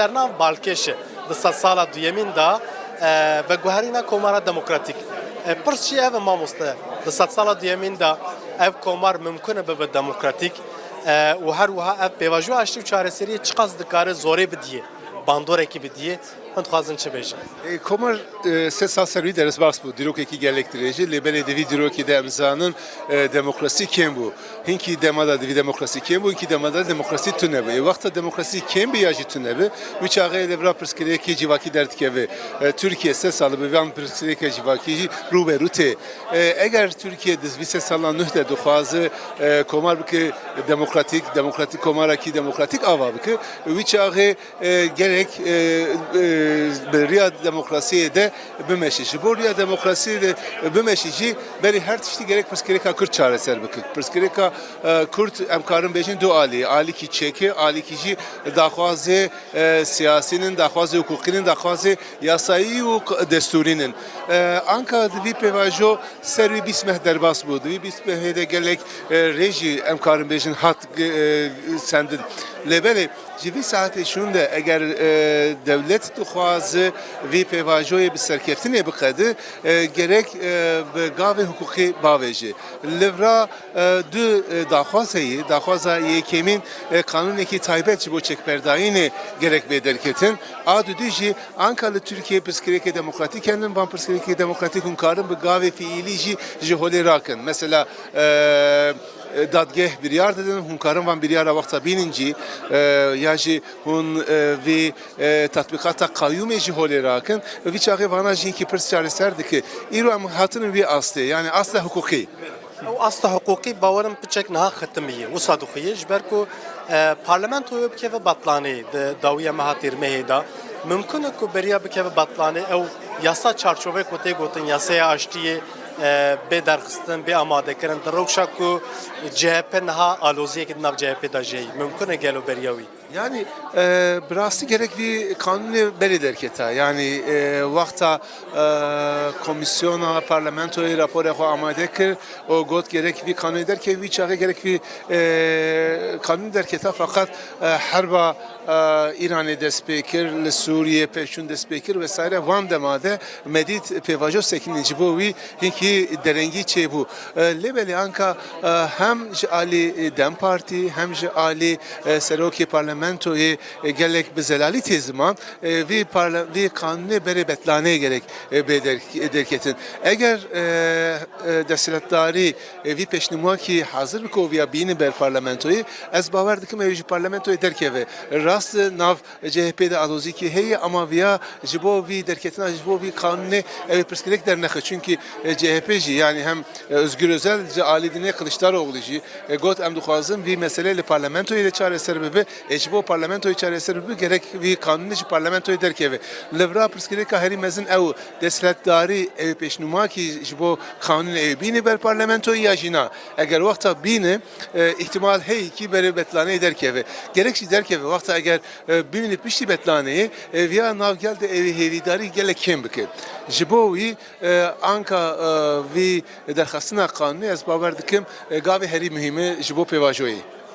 sernav Balkêşê di sed sala duyemîn da veguherîna komara demokratîk. Pirs jî ev mamoste di sed sala duyemîn da ev komar mümkün e bibe demokratîk û her wiha ev pêvajoya aştî û çareseriyê çi qas dikare zorê bidiye, bandorekî bidiye. Hûn dixwazin çi bêjin? Komar se sal servî dersbas bû dîrokekî gelek dirêjî lê belê divî dîrokê de emzanın demokrasî kêm bû. Hinkî demada divî demokrasî kêm bû, hinkî demada demokrasî tune bû. Wexta demokrasî kêm bî ya jî tune bî, wî çaxê lêvra pirsgirêkê civakî derdikeve. Türkiye se sal bi van pirsgirêka civakî jî rûberû tê. Eger Türkiye di vî se salan nûh de dixwaze komar bike demokratîk komarekî demokratîk ava bike, wî çaxê gerek riya demokrasiye de bimeşi. Ji bo riya demokrasiye de bimeşi jî berî her tiştî gerek pirsgirêka Kürt çareser bike. Pirsgirêka Kürt em karin bêjin du alî. Alîkî çêkê, alîkî jî daxwazê siyasînin, daxwazê hukukînin, daxwazê yasayî û destûrînin. Anka di vî pêvajo ser wî bîst meh derbas bû. Di vî bîst mehê de gelek rêjî em karin bêjin hat sendin. Lê belê ji vî saetê şûn de eger devlet dixwaze vî pêvajoyê bi serkeftinê biqede gerek bi gavê hukukî bavêje. Livra du daxwaz heye, daxwaza yekemîn kanûnekî taybet ji bo çekberdayînê gerek bê derketin. A dudî jî anka li Tirkiye pirsgirêkê demokratîk kendin van pirsgirêkê demokratîk hûn karin bi gavê fiîlî jî ji holê rakin. Mesela dadgeh biryar dedin, hûn karin van biryara wexta bînin jî ya jî hûn vê tatbîqata qayyûmê jî holê rakin. Vî çaxê vana jî hinkî pirs çareser dike. Îro em hatin wî astê, yani asla hukukî. Ew asla hukukî bawerim piçek niha xetimiye wisa dixuye ji ber ku parlamentoya bikeve batlanê di dawiya meha têrmehê da mümkün e ku beriya bikeve batlanê ew yasa çarçovek ku tê gotin yasaya aştiyê bê derxistin, bê amadekirin di rewşa ku CHP niha aloziyekî di nav CHP da jî mümkün e gelo beriya wî. Yani birası gerek bir kanuni beri derketa. Yani vakta komisyona, parlamentoya raporu amade kir, o got gerek bir kanuni derke, bir çağı gerek bir kanuni derketa fakat herba İran'ı despekir, Suriye peşun despekir vesaire van demade medit pevajo sekininci bu vi hinki derengi çe bu. Lebeli anka hem Ali Dem Parti hem Ali Seroki parlamentoyu gerek bizelali tezman vi kanuni beri betlane gerek derketin. Eğer desilatdari vi peşnuma ki hazır bir koviya bini ber parlamentoyu ez baver dikim evi parlamentoyu derkeve rast nav CHP'de aloziki heye ama via jibo vi derketin jibo vi kanuni evi perskilek dernexe çünkü CHP'ci yani hem Özgür Özel Ali Dine Kılıçdaroğlu'cu got em duxwazin vi meseleyle parlamentoyu ile çareser bebe jibo parlamentoyu çareser bebe gerek vi kanuni parlamentoyu derkeve levra perskileka heri mezin ev desilatdari evi peşnuma ki jibo kanuni evi bini ber parlamentoyu yajina eğer vakta bini ihtimal hey ki beri betlane derkeve gerekçi derkeve vakta eğer bilinip pişti betlaneyi via nav geldi evi hevidari gele kim bike jibo vi anka vi derxastina kanuni ez baver dikim gavi heri mühimi jibo pevajoyi